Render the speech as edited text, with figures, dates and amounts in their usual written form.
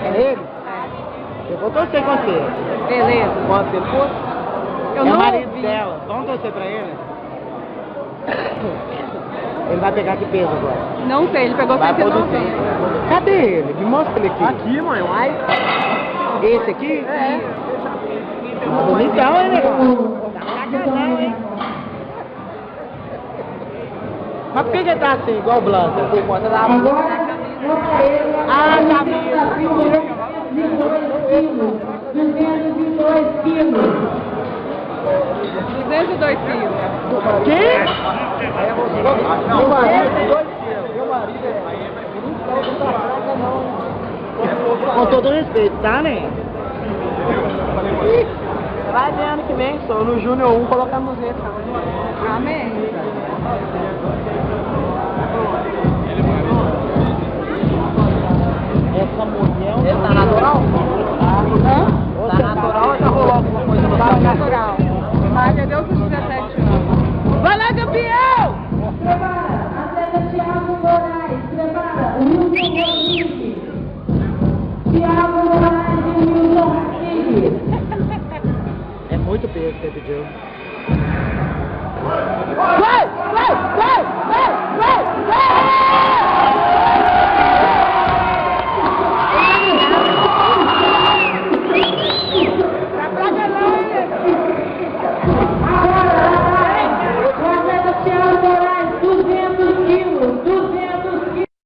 É ele? Eu vou torcer com você. Beleza. Pode ser por? Eu É não o marido ouvi. dela. Vamos torcer pra ele? Ele vai pegar que peso agora? Não sei, ele pegou Vai pôr do 190. Cadê ele? Me mostra ele aqui. Aqui, mãe, uai. Esse aqui? É. Tá bonitão, hein, negócio? Tá casal, hein? Mas por que ele tá assim, igual o Blanca? Por conta da camisa. Ah, camisa. 202 quilos. Que? Meu marido, 2 quilos. Meu marido é... Com todo respeito, tá, né? Vai ver ano que vem, só no Júnior 1 colocamos esse. Amém. Essa mulher... Ele tá natural? Hã? Tá natural ou já rolou alguma coisa no Tá seu natural. Mas já deu com 17 anos. Vai lá, campeão! Prepara, atleta Thiago Moraes, prepara, Wilson Rodrigues. Thiago Moraes e Wilson Rodrigues. É muito peso que você pediu. Vai, vai, vai, vai, vai, vai!